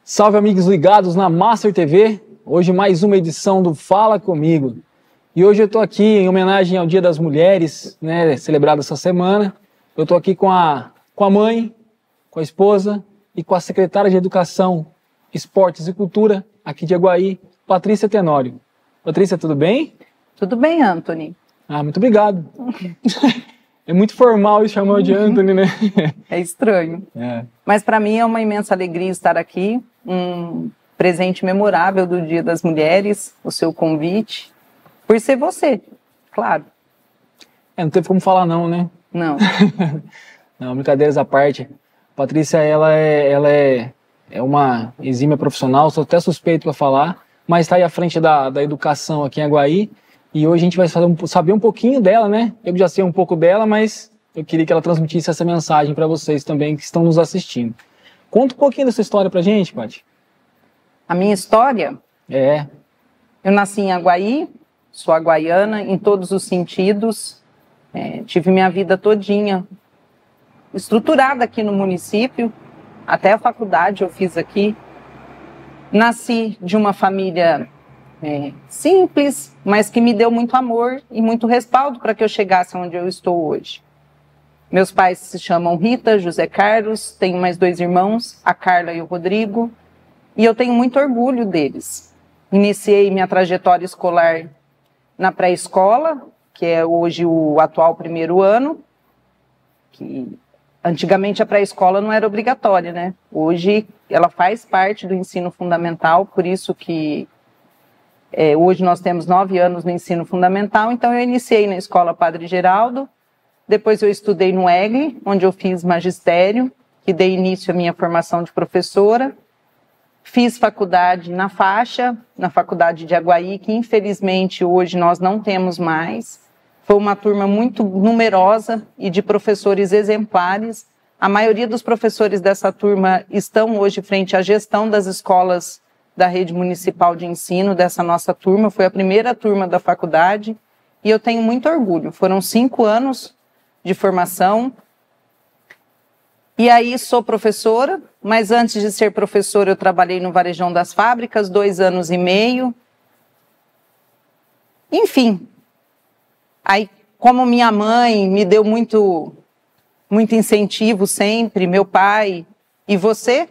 Salve, amigos ligados na Master TV. Hoje mais uma edição do Fala Comigo. E hoje eu estou aqui em homenagem ao Dia das Mulheres, né, celebrado essa semana. Eu estou aqui com a mãe, com a esposa e com a secretária de Educação, Esportes e Cultura aqui de Aguaí, Patrícia Tenório. Patrícia, tudo bem? Tudo bem, Anthony. Ah, muito obrigado. É muito formal isso chamar de Anthony, né? É estranho. Mas para mim é uma imensa alegria estar aqui. Um presente memorável do Dia das Mulheres, o seu convite, por ser você, claro. Não teve como falar não, né? Não. Não, brincadeiras à parte. Patrícia, ela é uma exímia profissional, sou até suspeito para falar, mas está aí à frente da educação aqui em Aguaí. E hoje a gente vai saber um pouquinho dela, né? Eu já sei um pouco dela, mas eu queria que ela transmitisse essa mensagem para vocês também que estão nos assistindo. Conta um pouquinho dessa história pra gente, Paty. A minha história? É. Eu nasci em Aguaí, sou aguaiana em todos os sentidos. Tive minha vida todinha estruturada aqui no município, até a faculdade eu fiz aqui. Nasci de uma família simples, mas que me deu muito amor e muito respaldo para que eu chegasse onde eu estou hoje. Meus pais se chamam Rita, José Carlos, tenho mais 2 irmãos, a Carla e o Rodrigo, e eu tenho muito orgulho deles. Iniciei minha trajetória escolar na pré-escola, que é hoje o atual 1º ano, que antigamente a pré-escola não era obrigatória, né? Hoje ela faz parte do ensino fundamental, por isso que hoje nós temos 9 anos no ensino fundamental, então eu iniciei na Escola Padre Geraldo, depois eu estudei no EGLE, onde eu fiz magistério, que dei início à minha formação de professora. Fiz faculdade na faixa, na Faculdade de Aguaí, que infelizmente hoje nós não temos mais. Foi uma turma muito numerosa e de professores exemplares. A maioria dos professores dessa turma estão hoje frente à gestão das escolas da rede municipal de ensino dessa nossa turma. Foi a primeira turma da faculdade e eu tenho muito orgulho. Foram 5 anos de formação. E aí sou professora, mas antes de ser professora eu trabalhei no Varejão das Fábricas, 2 anos e meio. Enfim, aí como minha mãe me deu muito incentivo sempre, meu pai e você,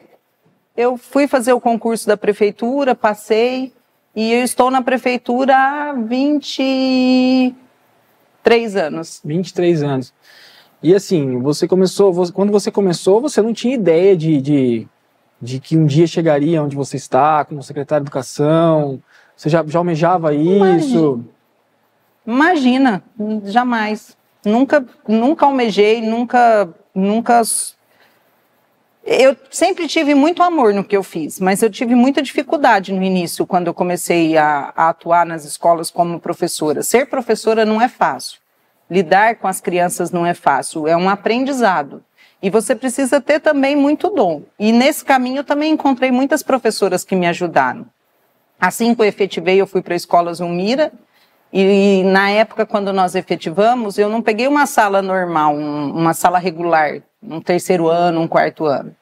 eu fui fazer o concurso da prefeitura, passei, e eu estou na prefeitura há 23 anos. 23 anos. E assim, quando você começou, você não tinha ideia de que um dia chegaria onde você está, como secretária de Educação? Você já almejava isso? Imagina, jamais. Nunca almejei, nunca... Eu sempre tive muito amor no que eu fiz, mas eu tive muita dificuldade no início, quando eu comecei a atuar nas escolas como professora. Ser professora não é fácil. Lidar com as crianças não é fácil, é um aprendizado. E você precisa ter também muito dom. E nesse caminho eu também encontrei muitas professoras que me ajudaram. Assim que eu efetivei, eu fui para a Escola Zulmira, e na época, quando nós efetivamos, eu não peguei uma sala normal, uma sala regular, um 3º ano, um 4º ano.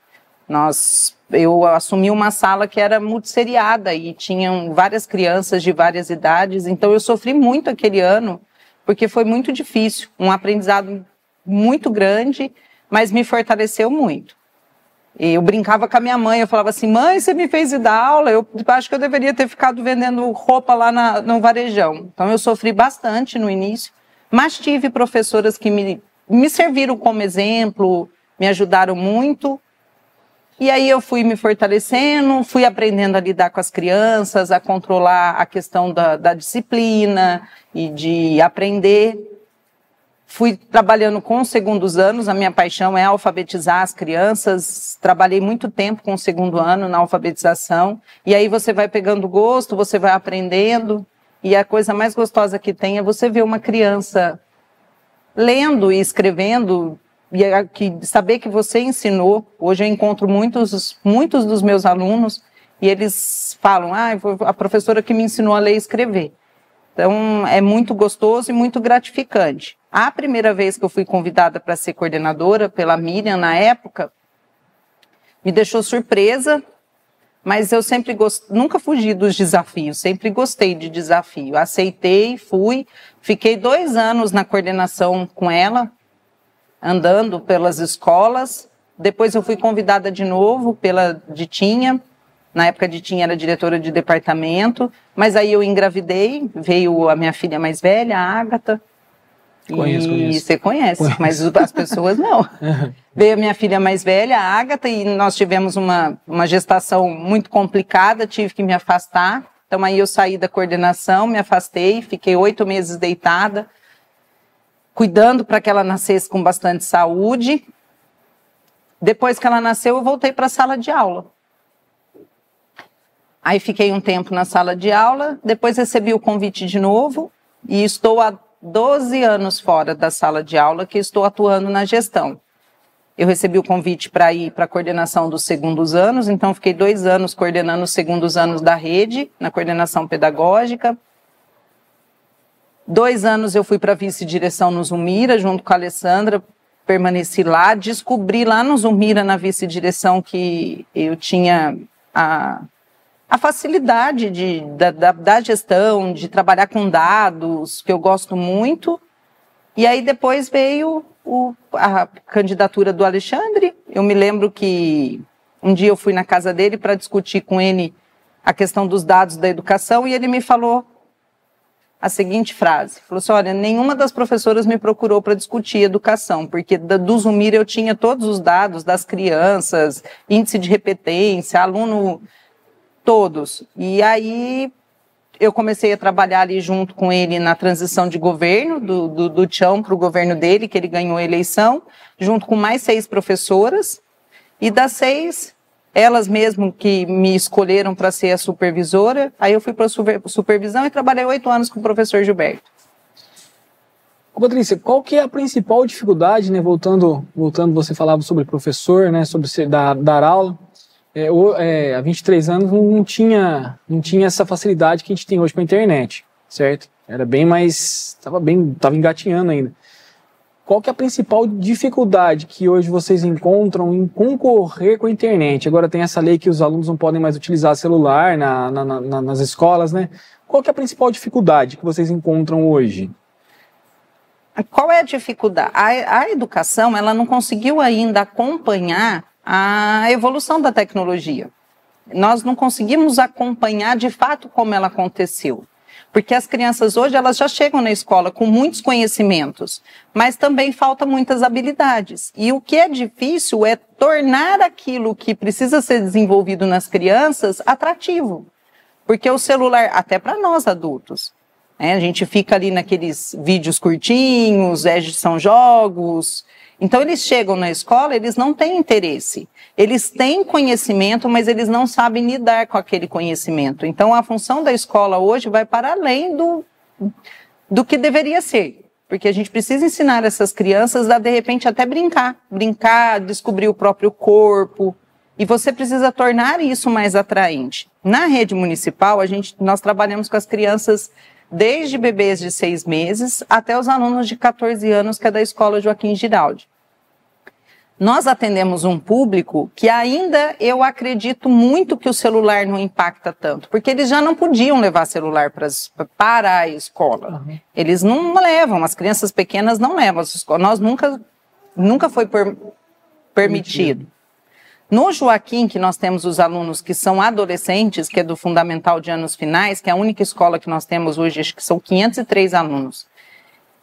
Eu assumi uma sala que era multisseriada e tinham várias crianças de várias idades, então eu sofri muito aquele ano, porque foi muito difícil, um aprendizado muito grande, mas me fortaleceu muito. Eu brincava com a minha mãe, eu falava assim, mãe, você me fez ir dar aula, eu acho que eu deveria ter ficado vendendo roupa lá no varejão. Então eu sofri bastante no início, mas tive professoras que me serviram como exemplo, me ajudaram muito. E aí eu fui me fortalecendo, fui aprendendo a lidar com as crianças, a controlar a questão da disciplina e de aprender. Fui trabalhando com os 2º anos, a minha paixão é alfabetizar as crianças, trabalhei muito tempo com o 2º ano na alfabetização, e aí você vai pegando gosto, você vai aprendendo, e a coisa mais gostosa que tem é você ver uma criança lendo e escrevendo, e saber que você ensinou. Hoje eu encontro muitos dos meus alunos, e eles falam, foi a professora que me ensinou a ler e escrever. Então, é muito gostoso e muito gratificante. A primeira vez que eu fui convidada para ser coordenadora pela Miriam, na época, me deixou surpresa, mas eu sempre nunca fugi dos desafios, sempre gostei de desafio. Aceitei, fui, fiquei 2 anos na coordenação com ela, andando pelas escolas. Depois eu fui convidada de novo pela Ditinha. Na época a Ditinha era diretora de departamento, mas aí eu engravidei, veio a minha filha mais velha, a Ágata. Conheço. Você conhece, mas as pessoas não. Veio a minha filha mais velha, a Ágata, e nós tivemos uma gestação muito complicada, tive que me afastar. Então aí eu saí da coordenação, me afastei, fiquei 8 meses deitada, cuidando para que ela nascesse com bastante saúde. Depois que ela nasceu, eu voltei para a sala de aula. Aí fiquei um tempo na sala de aula, depois recebi o convite de novo e estou há 12 anos fora da sala de aula que estou atuando na gestão. Eu recebi o convite para ir para a coordenação dos segundos anos, então fiquei 2 anos coordenando os segundos anos da rede, na coordenação pedagógica. 2 anos eu fui para a vice-direção no Zumira, junto com a Alessandra, permaneci lá, descobri lá no Zumira, na vice-direção, que eu tinha a facilidade da gestão, de trabalhar com dados, que eu gosto muito. E aí depois veio a candidatura do Alexandre. Eu me lembro que um dia eu fui na casa dele para discutir com ele a questão dos dados da educação e ele me falou a seguinte frase. Falou assim, olha, nenhuma das professoras me procurou para discutir educação, porque do Zumira eu tinha todos os dados das crianças, índice de repetência, aluno... Todos. E aí eu comecei a trabalhar ali junto com ele na transição de governo, do Tião para o governo dele, que ele ganhou a eleição, junto com mais 6 professoras. E das 6, elas mesmo que me escolheram para ser a supervisora, aí eu fui para a supervisão e trabalhei 8 anos com o professor Gilberto. Ô, Patrícia, qual que é a principal dificuldade, né? Voltando, você falava sobre professor, né? Sobre dar aula. Há 23 anos não tinha essa facilidade que a gente tem hoje com a internet, certo? Era bem mais... Estava engatinhando ainda. Qual que é a principal dificuldade que hoje vocês encontram em concorrer com a internet? Agora tem essa lei que os alunos não podem mais utilizar celular nas escolas, né? Qual que é a principal dificuldade que vocês encontram hoje? Qual é a dificuldade? A educação, ela não conseguiu ainda acompanhar a evolução da tecnologia. Nós não conseguimos acompanhar de fato como ela aconteceu. Porque as crianças hoje, elas já chegam na escola com muitos conhecimentos, mas também faltam muitas habilidades. E o que é difícil é tornar aquilo que precisa ser desenvolvido nas crianças atrativo. Porque o celular, até para nós adultos, né, a gente fica ali naqueles vídeos curtinhos, são jogos... Então, eles chegam na escola, eles não têm interesse. Eles têm conhecimento, mas eles não sabem lidar com aquele conhecimento. Então, a função da escola hoje vai para além do que deveria ser. Porque a gente precisa ensinar essas crianças a, de repente, até brincar. Brincar, descobrir o próprio corpo. E você precisa tornar isso mais atraente. Na rede municipal, nós trabalhamos com as crianças desde bebês de 6 meses até os alunos de 14 anos, que é da Escola Joaquim Giraldi. Nós atendemos um público que ainda eu acredito muito que o celular não impacta tanto, porque eles já não podiam levar celular para a escola. Uhum. Eles não levam, as crianças pequenas não levam às escolas. Nós nunca foi permitido. No Joaquim, que nós temos os alunos que são adolescentes, que é do Fundamental de Anos Finais, que é a única escola que nós temos hoje, acho que são 503 alunos.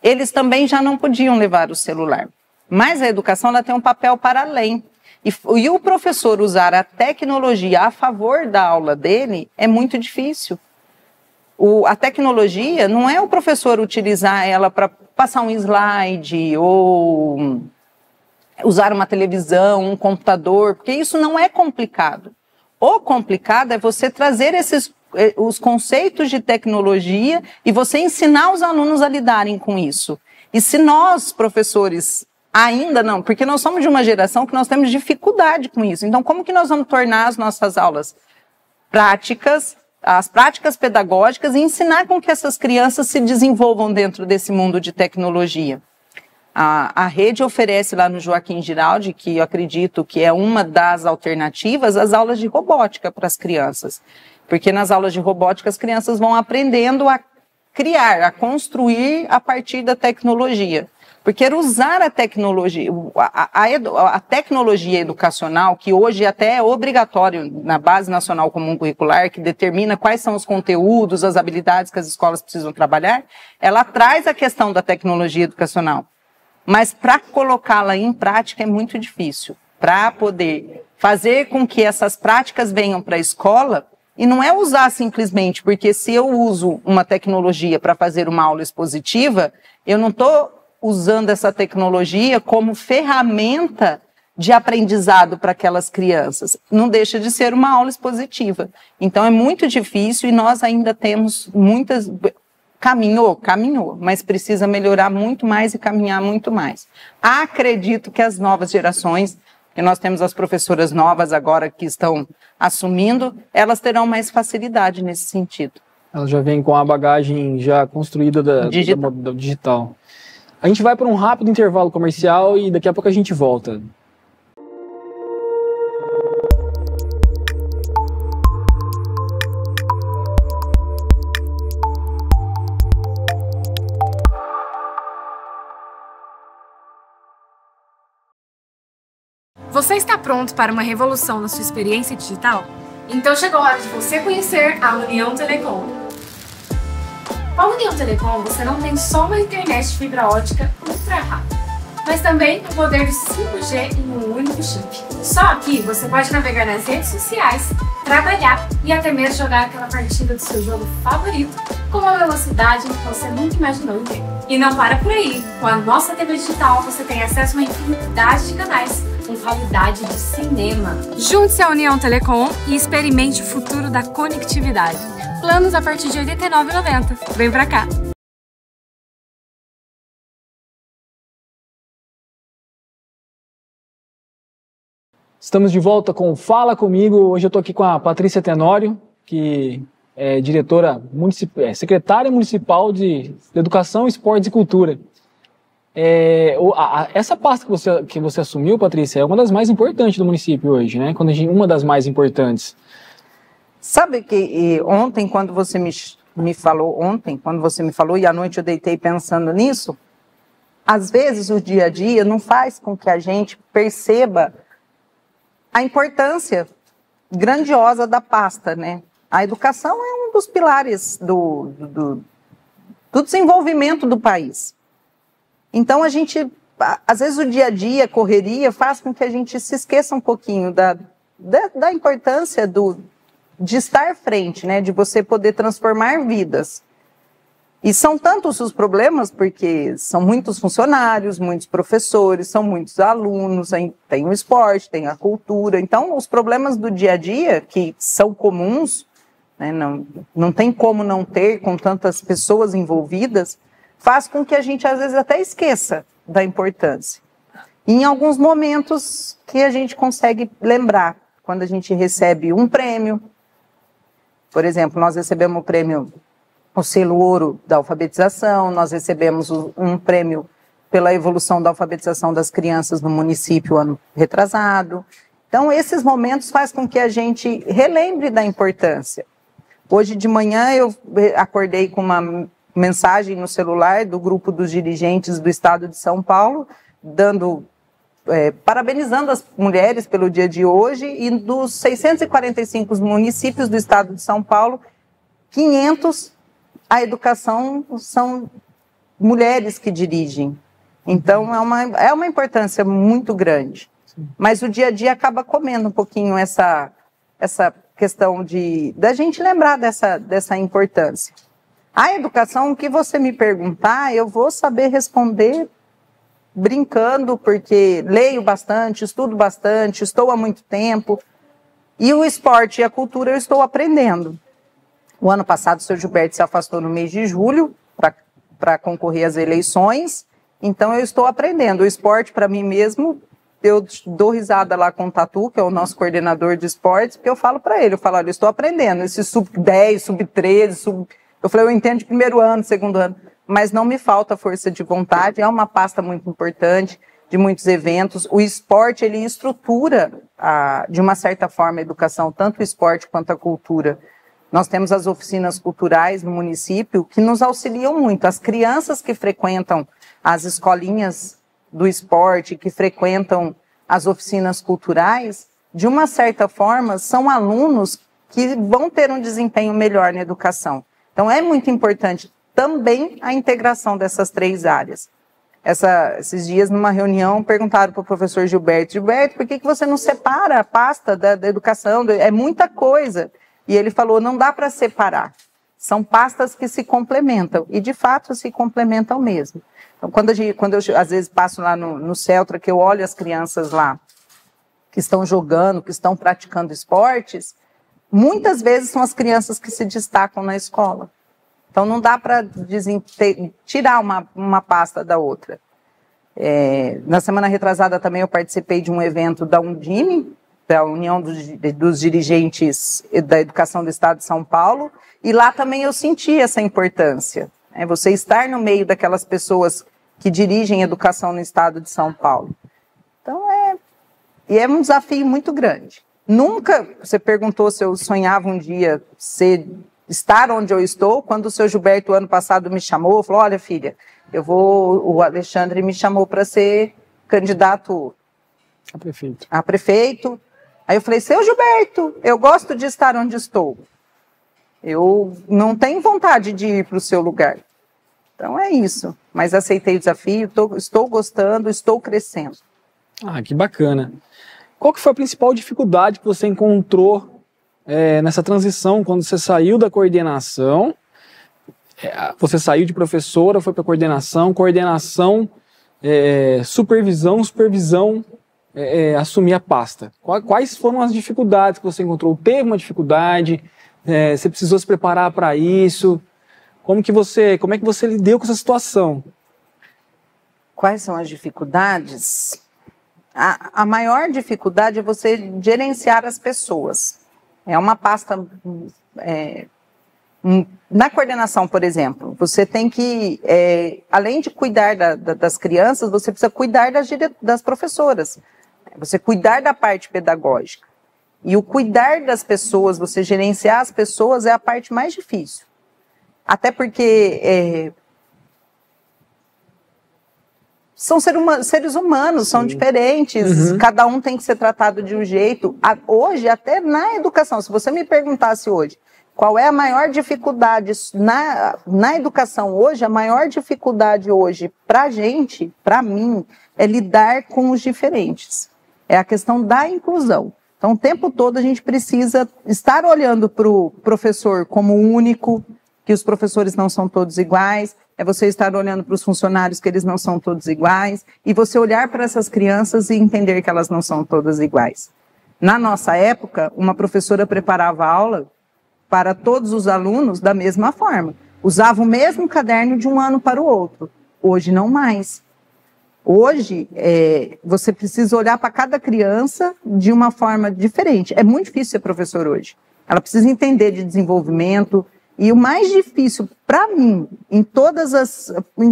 Eles também já não podiam levar o celular. Mas a educação, ela tem um papel para além. E o professor usar a tecnologia a favor da aula dele é muito difícil. A tecnologia não é o professor utilizar ela para passar um slide ou usar uma televisão, um computador, porque isso não é complicado. O complicado é você trazer os conceitos de tecnologia e você ensinar os alunos a lidarem com isso. E se nós, professores, ainda não, porque nós somos de uma geração que nós temos dificuldade com isso. Então, como que nós vamos tornar as nossas aulas práticas, as práticas pedagógicas e ensinar com que essas crianças se desenvolvam dentro desse mundo de tecnologia? A rede oferece lá no Joaquim Giraldi, que eu acredito que é uma das alternativas, as aulas de robótica para as crianças. Porque nas aulas de robótica as crianças vão aprendendo a criar, a construir a partir da tecnologia. Porque usar a tecnologia, a tecnologia educacional, que hoje até é obrigatório na Base Nacional Comum Curricular, que determina quais são os conteúdos, as habilidades que as escolas precisam trabalhar, ela traz a questão da tecnologia educacional. Mas para colocá-la em prática é muito difícil. Para poder fazer com que essas práticas venham para a escola, e não é usar simplesmente, porque se eu uso uma tecnologia para fazer uma aula expositiva, eu não estou usando essa tecnologia como ferramenta de aprendizado para aquelas crianças. Não deixa de ser uma aula expositiva. Então é muito difícil e nós ainda temos muitas... Caminhou, mas precisa melhorar muito mais e caminhar muito mais. Acredito que as novas gerações, que nós temos as professoras novas agora que estão assumindo, elas terão mais facilidade nesse sentido. Elas já vêm com a bagagem já construída da digital. A gente vai para um rápido intervalo comercial e daqui a pouco a gente volta. Você está pronto para uma revolução na sua experiência digital? Então chegou a hora de você conhecer a União Telecom. Com a União Telecom, você não tem só uma internet de fibra ótica ultra rápida, mas também o poder do 5G em um único chip. Só aqui você pode navegar nas redes sociais, trabalhar e até mesmo jogar aquela partida do seu jogo favorito com uma velocidade que você nunca imaginou ter. E não para por aí, com a nossa TV digital você tem acesso a uma infinidade de canais com qualidade de cinema. Junte-se à União Telecom e experimente o futuro da conectividade. Planos a partir de R$ 89,90. Vem pra cá! Estamos de volta com Fala Comigo. Hoje eu estou aqui com a Patrícia Tenório, que é secretária municipal de Educação, Esportes e Cultura. Essa pasta que você assumiu, Patrícia, é uma das mais importantes do município hoje, né? Uma das mais importantes. Sabe que ontem, quando você me falou, e à noite eu deitei pensando nisso, às vezes o dia a dia não faz com que a gente perceba a importância grandiosa da pasta, né? A educação é um dos pilares do desenvolvimento do país. Então, às vezes o dia a dia, a correria, faz com que a gente se esqueça um pouquinho da importância de estar à frente, né? De você poder transformar vidas. E são tantos os problemas, porque são muitos funcionários, muitos professores, são muitos alunos, tem o esporte, tem a cultura. Então, os problemas do dia a dia, que são comuns, né? Não tem como não ter com tantas pessoas envolvidas, faz com que a gente, às vezes, até esqueça da importância. E em alguns momentos que a gente consegue lembrar, quando a gente recebe um prêmio, por exemplo, nós recebemos o prêmio, o selo ouro da alfabetização, nós recebemos um prêmio pela evolução da alfabetização das crianças no município ano retrasado. Então, esses momentos fazem com que a gente relembre da importância. Hoje de manhã eu acordei com uma mensagem no celular do grupo dos dirigentes do estado de São Paulo, parabenizando as mulheres pelo dia de hoje, e dos 645 municípios do estado de São Paulo, 500, a educação são mulheres que dirigem. Então é uma importância muito grande. Mas o dia a dia acaba comendo um pouquinho essa questão da gente lembrar dessa importância. A educação, o que você me perguntar, eu vou saber responder brincando, porque leio bastante, estudo bastante, estou há muito tempo. E o esporte e a cultura eu estou aprendendo. O ano passado o Sr. Gilberto se afastou no mês de julho para concorrer às eleições, então eu estou aprendendo. O esporte, para mim mesmo, eu dou risada lá com o Tatu, que é o nosso coordenador de esportes, porque eu falo para ele, olha, eu estou aprendendo, esse sub-10, sub-13, eu falei, eu entendo de primeiro ano, segundo ano. mas não me falta força de vontade. É uma pasta muito importante, de muitos eventos. O esporte, ele estrutura, de uma certa forma, a educação, tanto o esporte quanto a cultura. Nós temos as oficinas culturais no município que nos auxiliam muito. As crianças que frequentam as escolinhas do esporte, que frequentam as oficinas culturais, de uma certa forma, são alunos que vão ter um desempenho melhor na educação. Então, é muito importante também a integração dessas 3 áreas. Esses dias, numa reunião, perguntaram para o professor Gilberto, por que você não separa a pasta da educação? É muita coisa. E ele falou, não dá para separar. São pastas que se complementam, e de fato se complementam mesmo. Então, quando eu às vezes passo lá no Celtra, que eu olho as crianças lá, que estão jogando, que estão praticando esportes, muitas vezes são as crianças que se destacam na escola. Então, não dá para tirar uma pasta da outra. Na semana retrasada também eu participei de um evento da Undime, da União dos Dirigentes da Educação do Estado de São Paulo, e lá também eu senti essa importância. Você estar no meio daquelas pessoas que dirigem a educação no Estado de São Paulo. Então, é um desafio muito grande. Nunca, você perguntou se eu sonhava um dia estar onde eu estou, quando o seu Gilberto, ano passado, me chamou, falou, olha, filha, o Alexandre me chamou para ser candidato a prefeito. Aí eu falei, seu Gilberto, eu gosto de estar onde estou. Eu não tenho vontade de ir para o seu lugar. Então é isso. Mas aceitei o desafio, estou gostando, estou crescendo. Ah, que bacana. Qual que foi a principal dificuldade que você encontrou nessa transição, quando você saiu da coordenação, você saiu de professora, foi para coordenação, supervisão, assumir a pasta? Quais foram as dificuldades que você encontrou? Teve uma dificuldade? Você precisou se preparar para isso? Como é que você lidou com essa situação? Quais são as dificuldades? A maior dificuldade é você gerenciar as pessoas. É uma pasta... na coordenação, por exemplo, você tem que, além de cuidar das crianças, você precisa cuidar das professoras. Você cuidar da parte pedagógica. E o cuidar das pessoas, você gerenciar as pessoas é a parte mais difícil. Até porque são seres humanos, são diferentes, cada um tem que ser tratado de um jeito. Hoje, até na educação, se você me perguntasse hoje, qual é a maior dificuldade na educação hoje, a maior dificuldade hoje para a gente, para mim, é lidar com os diferentes. É a questão da inclusão. Então, o tempo todo a gente precisa estar olhando para o professor como único, que os professores não são todos iguais, é você estar olhando para os funcionários que eles não são todos iguais, e você olhar para essas crianças e entender que elas não são todas iguais. Na nossa época, uma professora preparava a aula para todos os alunos da mesma forma. Usava o mesmo caderno de um ano para o outro. Hoje, não mais. Hoje, você precisa olhar para cada criança de uma forma diferente. É muito difícil ser professor hoje. Ela precisa entender de desenvolvimento. E o mais difícil para mim, em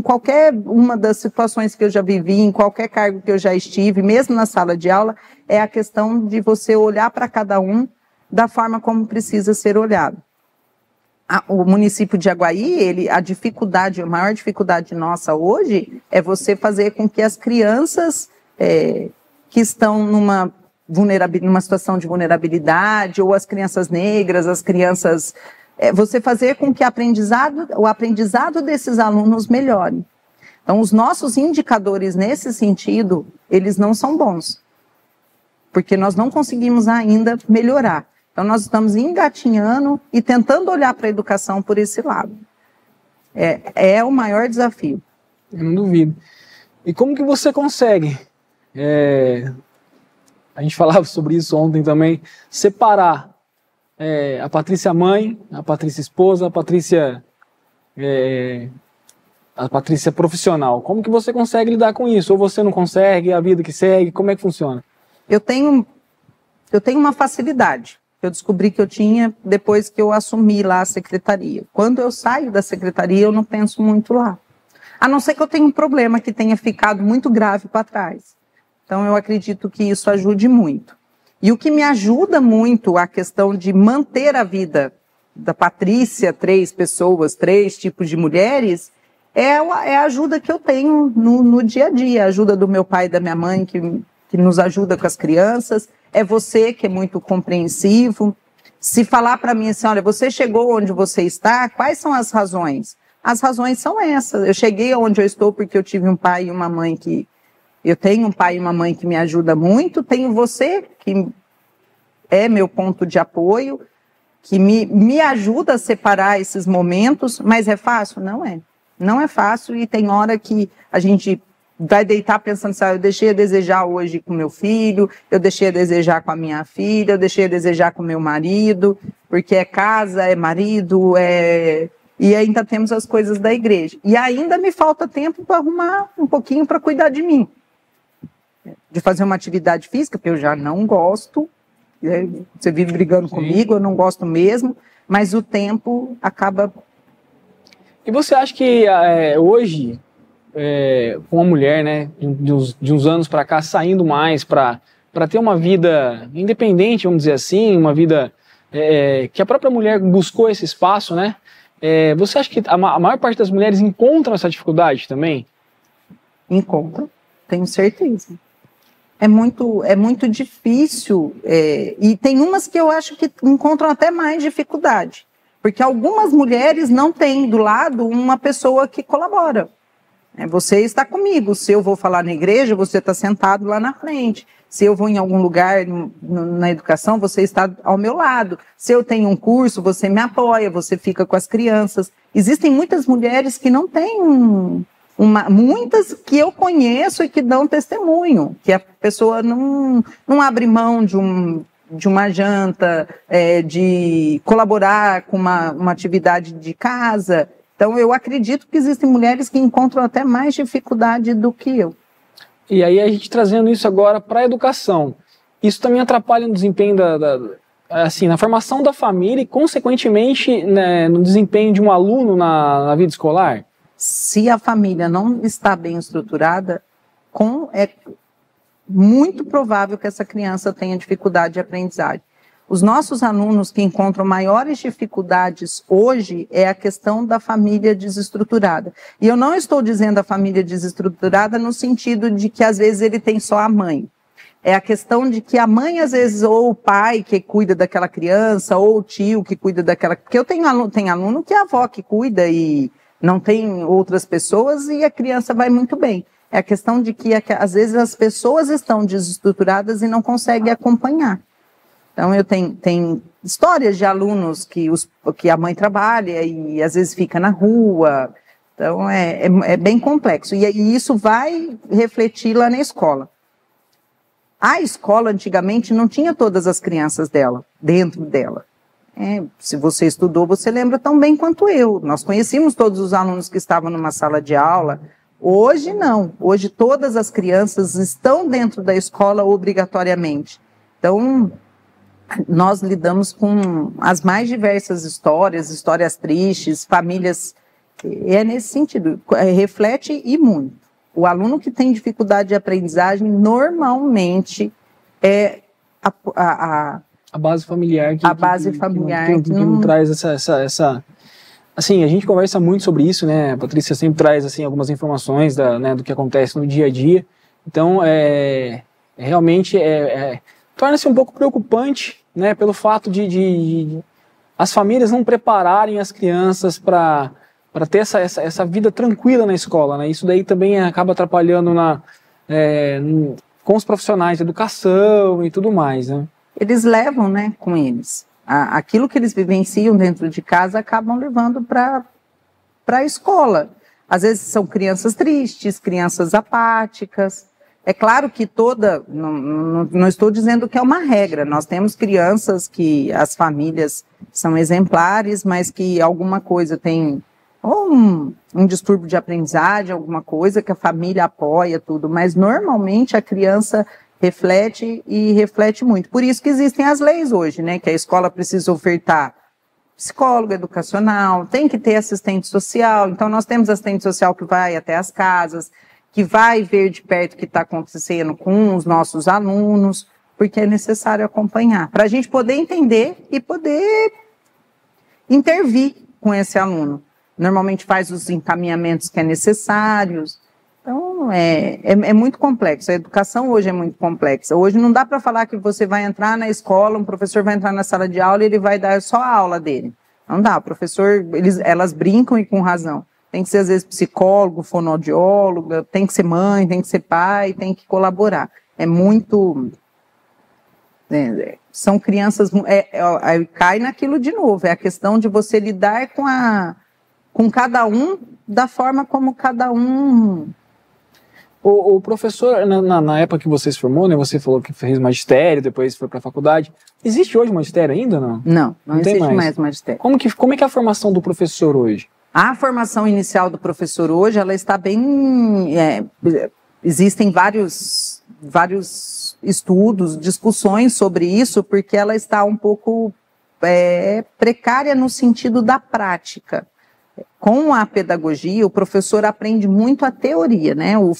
qualquer uma das situações que eu já vivi, em qualquer cargo que eu já estive, mesmo na sala de aula, é a questão de você olhar para cada um da forma como precisa ser olhado. O município de Aguaí, a maior dificuldade nossa hoje é você fazer com que as crianças que estão numa situação de vulnerabilidade, ou as crianças negras, as crianças... você fazer com que o aprendizado desses alunos melhore. Então, os nossos indicadores nesse sentido, eles não são bons, porque nós não conseguimos ainda melhorar. Então, nós estamos engatinhando e tentando olhar para a educação por esse lado. É o maior desafio. Eu não duvido. E como que você consegue, a gente falava sobre isso ontem também, separar a Patrícia mãe, a Patrícia esposa, a Patrícia profissional? Como que você consegue lidar com isso? Ou você não consegue, a vida que segue, como é que funciona? Eu tenho uma facilidade. Eu descobri que eu tinha depois que eu assumi lá a secretaria. Quando eu saio da secretaria, eu não penso muito lá. A não ser que eu tenha um problema que tenha ficado muito grave para trás. Então, eu acredito que isso ajude muito. E o que me ajuda muito a questão de manter a vida da Patrícia, 3 pessoas, 3 tipos de mulheres, é a ajuda que eu tenho no dia a dia. A ajuda do meu pai e da minha mãe, que nos ajuda com as crianças. É você, que é muito compreensivo. Se falar para mim assim, olha, você chegou onde você está, quais são as razões? As razões são essas. Eu cheguei onde eu estou porque eu tive um pai e uma mãe que... Eu tenho um pai e uma mãe que me ajuda muito, tenho você, que é meu ponto de apoio, que me ajuda a separar esses momentos, mas é fácil? Não é. Não é fácil e tem hora que a gente vai deitar pensando assim, eu deixei a desejar hoje com meu filho, eu deixei a desejar com a minha filha, eu deixei a desejar com meu marido, porque é casa, é marido, e ainda temos as coisas da igreja. E ainda me falta tempo para arrumar um pouquinho para cuidar de mim. De fazer uma atividade física, que eu já não gosto, você vive brigando comigo, eu não gosto mesmo, mas o tempo acaba... E você acha que hoje, com uma mulher, né, de uns anos para cá, saindo mais para ter uma vida independente, vamos dizer assim, uma vida que a própria mulher buscou esse espaço, né? Você acha que a maior parte das mulheres encontram essa dificuldade também? Encontram, tenho certeza. É muito difícil, e tem umas que eu acho que encontram até mais dificuldade, porque algumas mulheres não têm do lado uma pessoa que colabora. Você está comigo, se eu vou falar na igreja, você está sentado lá na frente. Se eu vou em algum lugar na educação, você está ao meu lado. Se eu tenho um curso, você me apoia, você fica com as crianças. Existem muitas mulheres que não têm muitas que eu conheço e que dão testemunho, que a pessoa não abre mão de uma janta, de colaborar com uma atividade de casa. Então, eu acredito que existem mulheres que encontram até mais dificuldade do que eu. E aí, a gente trazendo isso agora para a educação, isso também atrapalha no desempenho na formação da família e, consequentemente, né, no desempenho de um aluno na vida escolar? Se a família não está bem estruturada, é muito provável que essa criança tenha dificuldade de aprendizagem. Os nossos alunos que encontram maiores dificuldades hoje é a questão da família desestruturada. E eu não estou dizendo a família desestruturada no sentido de que às vezes ele tem só a mãe. É a questão de que a mãe, às vezes, ou o pai que cuida daquela criança, ou o tio que cuida daquela... Porque eu tenho aluno que é a avó que cuida e não tem outras pessoas e a criança vai muito bem. É a questão de que, às vezes, as pessoas estão desestruturadas e não conseguem acompanhar. Então, eu tenho histórias de alunos que a mãe trabalha e, às vezes, fica na rua. Então, é bem complexo. E isso vai refletir lá na escola. A escola, antigamente, não tinha todas as crianças dentro dela. Se você estudou, você lembra tão bem quanto eu. Nós conhecíamos todos os alunos que estavam numa sala de aula. Hoje, não. Hoje, todas as crianças estão dentro da escola obrigatoriamente. Então, nós lidamos com as mais diversas histórias tristes, famílias... É nesse sentido, reflete e muito. O aluno que tem dificuldade de aprendizagem, normalmente, é a base familiar que não traz essa... Assim, a gente conversa muito sobre isso, né? A Patrícia sempre traz assim, algumas informações do que acontece no dia a dia. Então, realmente, torna-se um pouco preocupante, né? Pelo fato de as famílias não prepararem as crianças para ter essa vida tranquila na escola, né? Isso daí também acaba atrapalhando com os profissionais de educação e tudo mais, né? Eles levam, né, com eles. Aquilo que eles vivenciam dentro de casa acabam levando para a escola. Às vezes são crianças tristes, crianças apáticas. É claro que não estou dizendo que é uma regra. Nós temos crianças que as famílias são exemplares, mas que alguma coisa tem... ou um distúrbio de aprendizagem, alguma coisa que a família apoia, tudo. Mas normalmente a criança... reflete e reflete muito. Por isso que existem as leis hoje, né? Que a escola precisa ofertar psicólogo educacional, tem que ter assistente social. Então, nós temos assistente social que vai até as casas, que vai ver de perto o que está acontecendo com os nossos alunos, porque é necessário acompanhar, para a gente poder entender e poder intervir com esse aluno. Normalmente faz os encaminhamentos que é necessários. Então, é muito complexo. A educação hoje é muito complexa. Hoje não dá para falar que você vai entrar na escola, um professor vai entrar na sala de aula e ele vai dar só a aula dele. Não dá. O professor, elas brincam e com razão. Tem que ser, às vezes, psicólogo, fonoaudiólogo, tem que ser mãe, tem que ser pai, tem que colaborar. É muito... são crianças... Aí cai naquilo de novo. É a questão de você lidar com cada um da forma como cada um... O professor, na época que você se formou, né, você falou que fez magistério, depois foi para a faculdade. Existe hoje magistério ainda ou não? Não existe mais magistério. Como é que é a formação do professor hoje? A formação inicial do professor hoje, ela está bem... existem vários estudos, discussões sobre isso, porque ela está um pouco precária no sentido da prática. Com a pedagogia, o professor aprende muito a teoria, né? O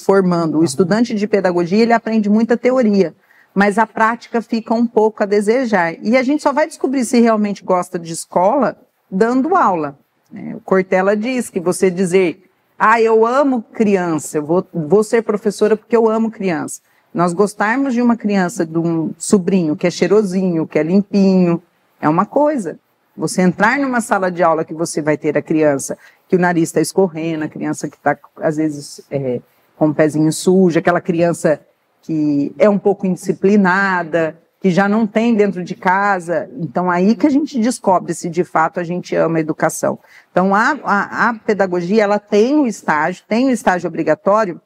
estudante de pedagogia, ele aprende muita teoria, mas a prática fica um pouco a desejar. E a gente só vai descobrir se realmente gosta de escola dando aula. O Cortella diz que você dizer, eu amo criança, eu vou ser professora porque eu amo criança. Nós gostarmos de uma criança, de um sobrinho que é cheirosinho, que é limpinho, é uma coisa. Você entrar numa sala de aula que você vai ter a criança, que o nariz está escorrendo, a criança que está, às vezes, com o pezinho sujo, aquela criança que é um pouco indisciplinada, que já não tem dentro de casa. Então, aí que a gente descobre se, de fato, a gente ama a educação. Então, a pedagogia, ela tem o estágio obrigatório,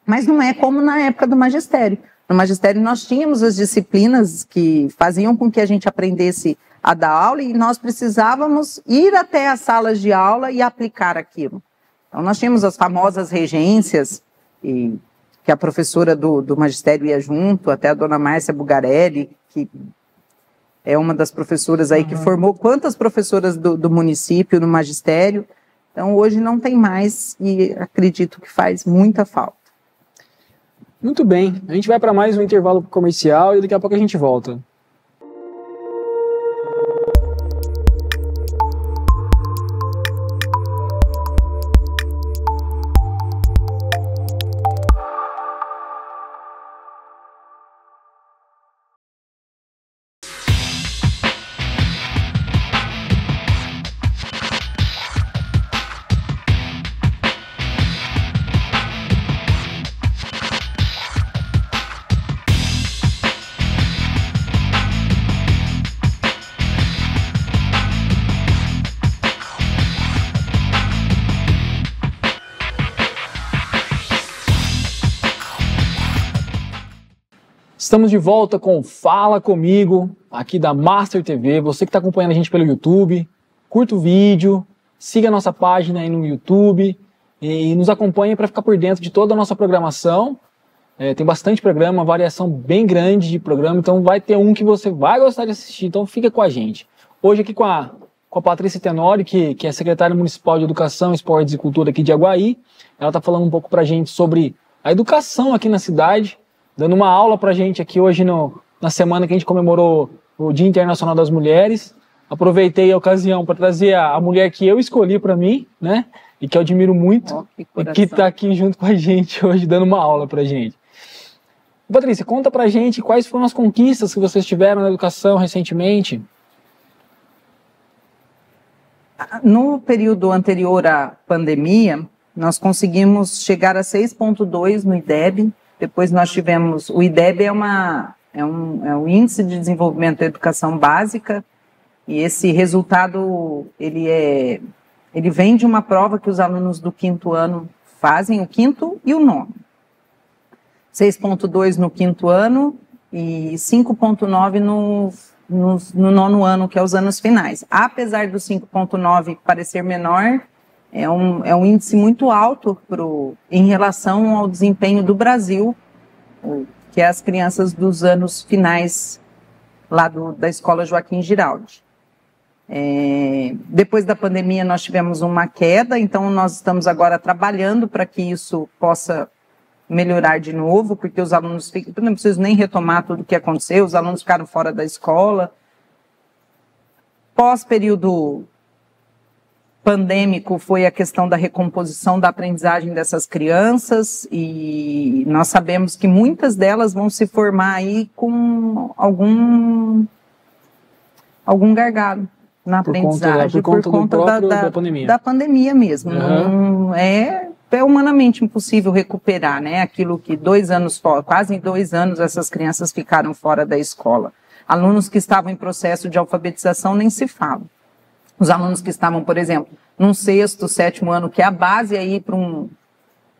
mas não é como na época do magistério. No magistério, nós tínhamos as disciplinas que faziam com que a gente aprendesse a dar aula e nós precisávamos ir até as salas de aula e aplicar aquilo. Então, nós tínhamos as famosas regências, que a professora do magistério ia junto, até a dona Márcia Bugarelli, que é uma das professoras aí que formou quantas professoras do município no magistério. Então, hoje não tem mais e acredito que faz muita falta. Muito bem, a gente vai para mais um intervalo comercial e daqui a pouco a gente volta. Estamos de volta com Fala Comigo, aqui da Master TV. Você que está acompanhando a gente pelo YouTube, curta o vídeo, siga a nossa página aí no YouTube e nos acompanhe para ficar por dentro de toda a nossa programação. Tem bastante programa, uma variação bem grande de programa, então vai ter um que você vai gostar de assistir, então fica com a gente. Hoje aqui com a Patrícia Tenório, que é secretária municipal de Educação, Esportes e Cultura aqui de Aguaí. Ela está falando um pouco para a gente sobre a educação aqui na cidade, dando uma aula pra gente aqui hoje na semana que a gente comemorou o Dia Internacional das Mulheres. Aproveitei a ocasião para trazer a mulher que eu escolhi para mim, né? E que eu admiro muito, e que está aqui junto com a gente hoje, dando uma aula pra gente. Patrícia, conta pra gente quais foram as conquistas que vocês tiveram na educação recentemente. No período anterior à pandemia, nós conseguimos chegar a 6,2 no IDEB. Depois nós tivemos, o IDEB é um Índice de Desenvolvimento da Educação Básica, e esse resultado, ele vem de uma prova que os alunos do 5º ano fazem, o 5º e o 9º. 6,2 no 5º ano e 5,9 no 9º ano, que é os anos finais. Apesar do 5,9 parecer menor, é um índice muito alto em relação ao desempenho do Brasil. que é as crianças dos anos finais lá da Escola Joaquim Giraldi. Depois da pandemia nós tivemos uma queda, então nós estamos agora trabalhando para que isso possa melhorar de novo, porque os alunos não preciso nem retomar tudo o que aconteceu, os alunos ficaram fora da escola. Pós-período pandêmico foi a questão da recomposição da aprendizagem dessas crianças, e nós sabemos que muitas delas vão se formar aí com algum gargalo na aprendizagem, por conta da pandemia mesmo. Não é humanamente impossível recuperar, né? Aquilo que quase 2 anos essas crianças ficaram fora da escola. Alunos que estavam em processo de alfabetização nem se fala. Os alunos que estavam, por exemplo, num 6º, 7º ano, que é a base aí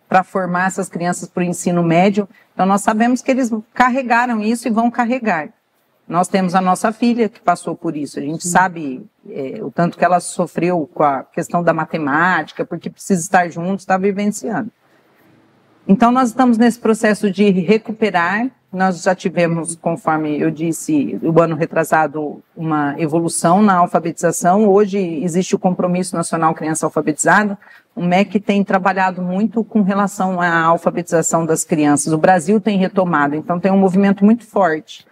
para formar essas crianças para o ensino médio, então nós sabemos que eles carregaram isso e vão carregar. Nós temos a nossa filha que passou por isso, a gente sabe o tanto que ela sofreu com a questão da matemática, porque precisa estar junto, está vivenciando. Então nós estamos nesse processo de recuperar, nós já tivemos, conforme eu disse, o ano retrasado, uma evolução na alfabetização. Hoje existe o Compromisso Nacional Criança Alfabetizada. O MEC tem trabalhado muito com relação à alfabetização das crianças. O Brasil tem retomado, então tem um movimento muito forte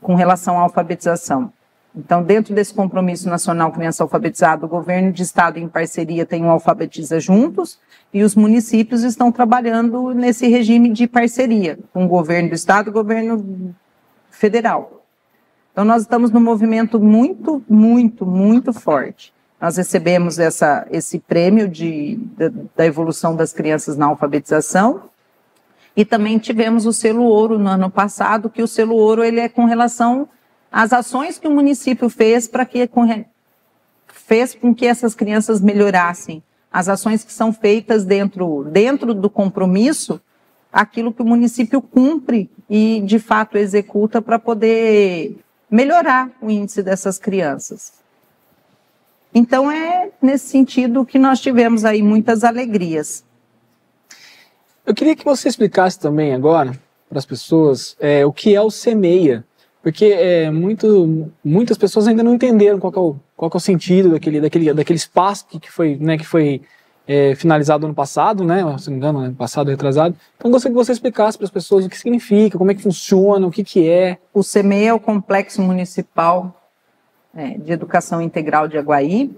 com relação à alfabetização. Então, dentro desse Compromisso Nacional Criança Alfabetizada, o governo de estado em parceria tem o Alfabetiza Juntos, e os municípios estão trabalhando nesse regime de parceria com o governo do estado e o governo federal. Então, nós estamos num movimento muito, muito, muito forte. Nós recebemos esse prêmio da evolução das crianças na alfabetização, e também tivemos o selo ouro no ano passado, que o selo ouro ele é com relação às ações que o município fez fez com que essas crianças melhorassem. As ações que são feitas dentro do compromisso, aquilo que o município cumpre e, de fato, executa para poder melhorar o índice dessas crianças. Então, é nesse sentido que nós tivemos aí muitas alegrias. Eu queria que você explicasse também agora, para as pessoas, o que é o CEMEIA, porque muitas pessoas ainda não entenderam qual que é o sentido daquele espaço que foi finalizado ano passado, né, se não me engano, ano passado, retrasado. Então, eu gostaria que você explicasse para as pessoas o que significa, como é que funciona, o que é. O CEMEIA é o Complexo Municipal de Educação Integral de Aguaí.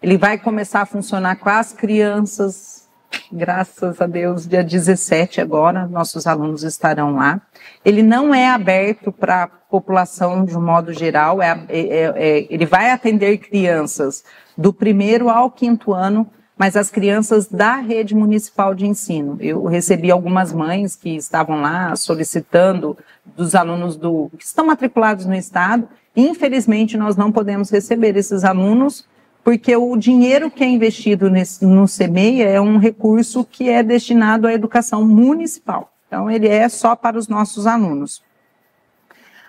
Ele vai começar a funcionar com as crianças, graças a Deus, dia 17 agora, nossos alunos estarão lá. Ele não é aberto para a população de um modo geral, ele vai atender crianças do 1º ao 5º ano, mas as crianças da rede municipal de ensino. Eu recebi algumas mães que estavam lá solicitando dos alunos que estão matriculados no estado, e infelizmente nós não podemos receber esses alunos, porque o dinheiro que é investido no CEMEIA é um recurso que é destinado à educação municipal. Então, ele é só para os nossos alunos.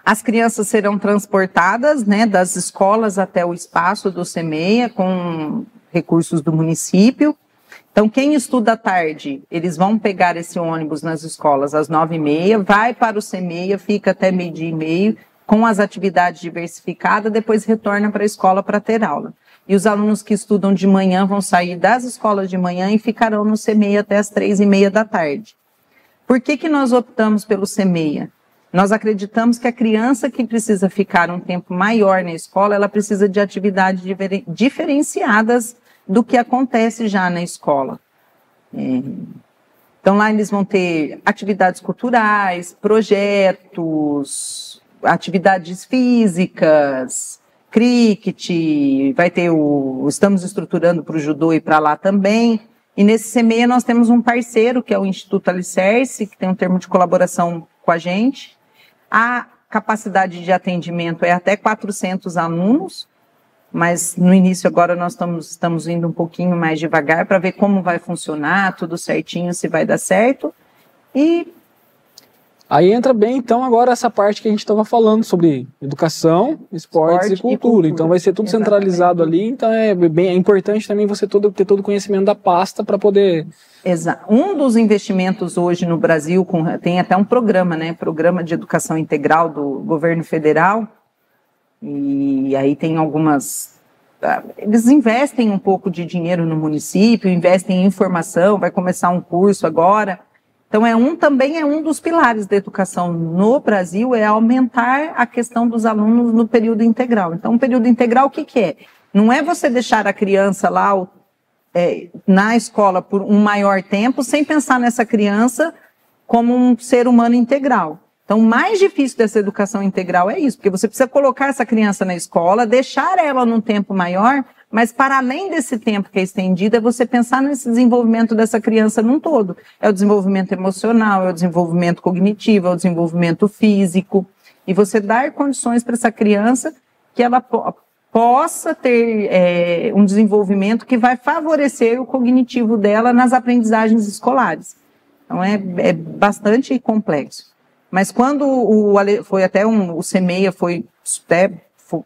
As crianças serão transportadas, né, das escolas até o espaço do CEMEIA com recursos do município. Então, quem estuda à tarde, eles vão pegar esse ônibus nas escolas às 9h30, vai para o CEMEIA, fica até 12h30, com as atividades diversificadas, depois retorna para a escola para ter aula. E os alunos que estudam de manhã vão sair das escolas de manhã e ficarão no CEMEIA até as 3h30 da tarde. Por que nós optamos pelo CEMEIA? Nós acreditamos que a criança que precisa ficar um tempo maior na escola, ela precisa de atividades diferenciadas do que acontece já na escola. Então lá eles vão ter atividades culturais, projetos, atividades físicas, cricket, estamos estruturando para o judô e para lá também. E nesse CEMEIA nós temos um parceiro, que é o Instituto Alicerce, que tem um termo de colaboração com a gente. A capacidade de atendimento é até 400 alunos, mas no início agora nós estamos indo um pouquinho mais devagar para ver como vai funcionar, tudo certinho, se vai dar certo. E Aí entra bem, então, agora essa parte que a gente estava falando sobre educação, esportes e cultura. Então vai ser tudo centralizado ali, então é importante também você ter todo o conhecimento da pasta para poder... Exato. Um dos investimentos hoje no Brasil, tem até um programa, né? Programa de Educação Integral do governo federal, e aí tem algumas... Eles investem um pouco de dinheiro no município, investem em informação, vai começar um curso agora. Então, também é um dos pilares da educação no Brasil, é aumentar a questão dos alunos no período integral. Então, o período integral, o que que é? Não é você deixar a criança lá na escola por um maior tempo, sem pensar nessa criança como um ser humano integral. Então, o mais difícil dessa educação integral é isso, porque você precisa colocar essa criança na escola, deixar ela num tempo maior, mas para além desse tempo que é estendido, é você pensar nesse desenvolvimento dessa criança num todo. É o desenvolvimento emocional, é o desenvolvimento cognitivo, é o desenvolvimento físico, e você dar condições para essa criança que ela possa ter um desenvolvimento que vai favorecer o cognitivo dela nas aprendizagens escolares. Então, é bastante complexo. Mas quando foi até o CEMEIA, foi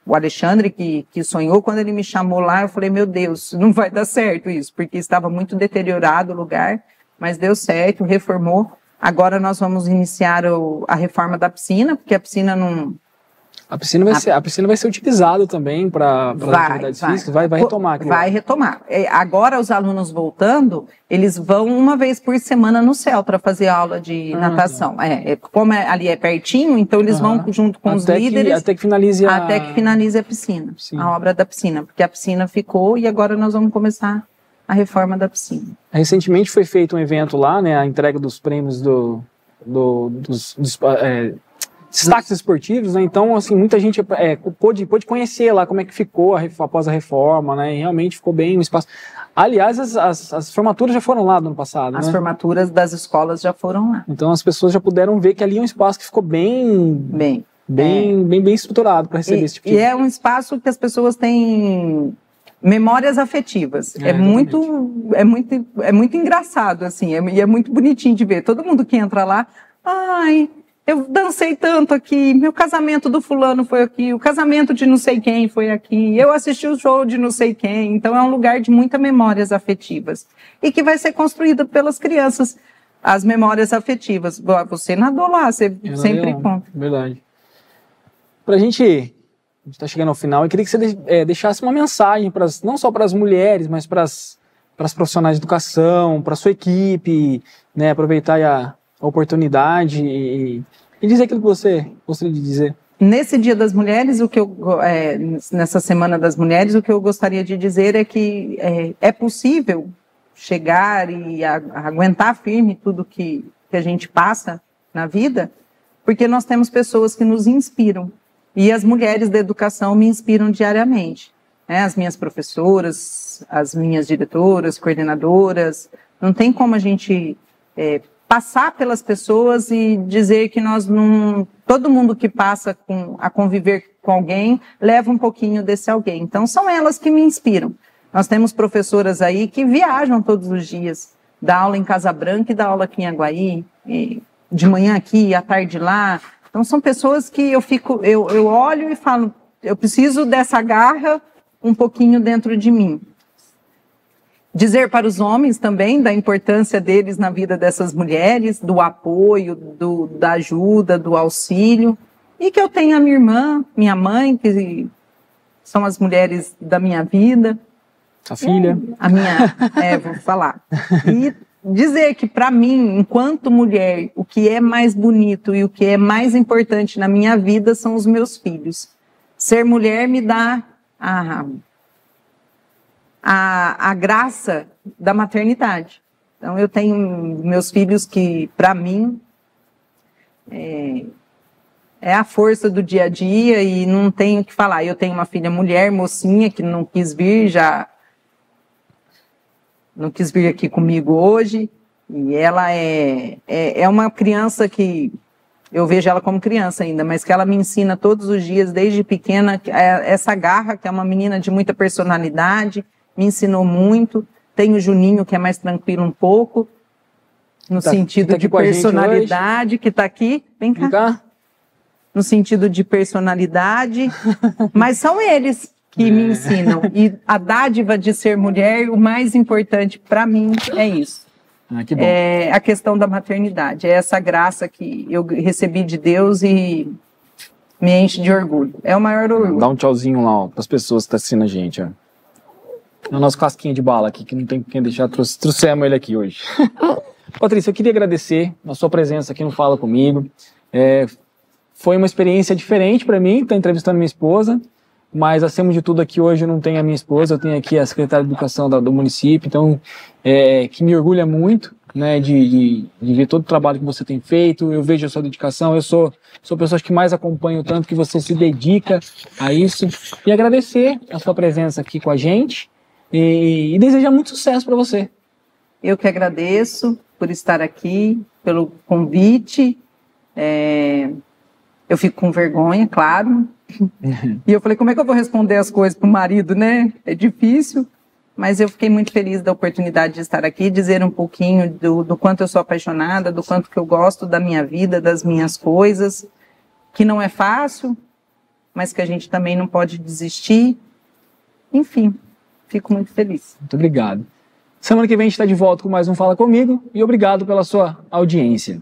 o Alexandre que sonhou, quando ele me chamou lá, eu falei, meu Deus, não vai dar certo isso, porque estava muito deteriorado o lugar, mas deu certo, reformou. Agora nós vamos iniciar a reforma da piscina, porque a piscina não... A piscina vai ser utilizada também para atividades físicas? Vai retomar aqui? Vai retomar. Agora, os alunos voltando, eles vão uma vez por semana no CEL para fazer aula de natação. Como ali é pertinho, então eles vão junto com os líderes... Até que finalize a piscina, a obra da piscina. Porque a piscina ficou e agora nós vamos começar a reforma da piscina. Recentemente foi feito um evento lá, né, a entrega dos prêmios dos destaques esportivos, né? Então, assim, muita gente pôde conhecer lá como é que ficou após a reforma, né? E realmente ficou bem o espaço. Aliás, as formaturas já foram lá no ano passado, As formaturas das escolas já foram lá. Então, as pessoas já puderam ver que ali é um espaço que ficou bem estruturado para receber esse tipo de... E é um espaço que as pessoas têm memórias afetivas. É muito engraçado, assim, e é muito bonitinho de ver. Todo mundo que entra lá, eu dancei tanto aqui, meu casamento do fulano foi aqui, o casamento de não sei quem foi aqui, eu assisti o show de não sei quem. Então é um lugar de muitas memórias afetivas e que vai ser construído pelas crianças, as memórias afetivas. Você nadou lá, você sempre conta. Verdade. Pra gente está chegando ao final, eu queria que você deixasse uma mensagem, não só para as mulheres, mas para as profissionais de educação, para a sua equipe, né, aproveitar a oportunidade e dizer aquilo que você gostaria de dizer. Nesse Dia das Mulheres, nessa Semana das Mulheres, o que eu gostaria de dizer é que é possível chegar e aguentar firme tudo que a gente passa na vida, porque nós temos pessoas que nos inspiram. E as mulheres da educação me inspiram diariamente. As minhas professoras, as minhas diretoras, coordenadoras. Não tem como a gente passar pelas pessoas e dizer que nós não... Todo mundo que passa a conviver com alguém leva um pouquinho desse alguém. Então, são elas que me inspiram. Nós temos professoras aí que viajam todos os dias. Dá aula em Casa Branca e dá aula aqui em Aguaí. De manhã aqui, à tarde lá. Então, são pessoas que eu olho e falo, eu preciso dessa garra um pouquinho dentro de mim. Dizer para os homens também da importância deles na vida dessas mulheres, do apoio, da ajuda, do auxílio. E que eu tenho a minha irmã, minha mãe, que são as mulheres da minha vida. A filha. Vou falar. E dizer que para mim, enquanto mulher, o que é mais bonito e o que é mais importante na minha vida são os meus filhos. Ser mulher me dá a graça da maternidade. Então, eu tenho meus filhos que, para mim, é a força do dia a dia e não tenho o que falar. Eu tenho uma filha mulher, mocinha, que não quis vir, não quis vir aqui comigo hoje, e ela é uma criança que, eu vejo ela como criança ainda, mas que ela me ensina todos os dias, desde pequena, essa garra, que é uma menina de muita personalidade, me ensinou muito. Tem o Juninho, que é mais tranquilo um pouco. no sentido de personalidade, que está aqui. Vem cá. Vem cá. No sentido de personalidade, mas são eles que me ensinam. E a dádiva de ser mulher, o mais importante para mim é isso. Que bom. É a questão da maternidade. É essa graça que eu recebi de Deus e me enche de orgulho. É o maior orgulho. Dá um tchauzinho lá para as pessoas que estão assistindo a gente. Ó. É o nosso casquinha de bala aqui, que não tem quem deixar. Trouxemos ele aqui hoje. Patrícia, eu queria agradecer a sua presença aqui no Fala Comigo. Foi uma experiência diferente para mim, estar entrevistando minha esposa, mas acima de tudo aqui hoje eu não tenho a minha esposa, eu tenho aqui a secretária de Educação do município, então que me orgulha muito, né, de ver todo o trabalho que você tem feito. Eu vejo a sua dedicação, eu sou pessoa que mais acompanho, tanto que você se dedica a isso, e agradecer a sua presença aqui com a gente e desejar muito sucesso para você. Eu que agradeço por estar aqui, pelo convite. Eu fico com vergonha, claro. E eu falei, como é que eu vou responder as coisas para o marido, né? É difícil. Mas eu fiquei muito feliz da oportunidade de estar aqui, dizer um pouquinho do quanto eu sou apaixonada, do quanto que eu gosto da minha vida, das minhas coisas, que não é fácil, mas que a gente também não pode desistir. Enfim, fico muito feliz. Muito obrigado. Semana que vem a gente está de volta com mais um Fala Comigo e obrigado pela sua audiência.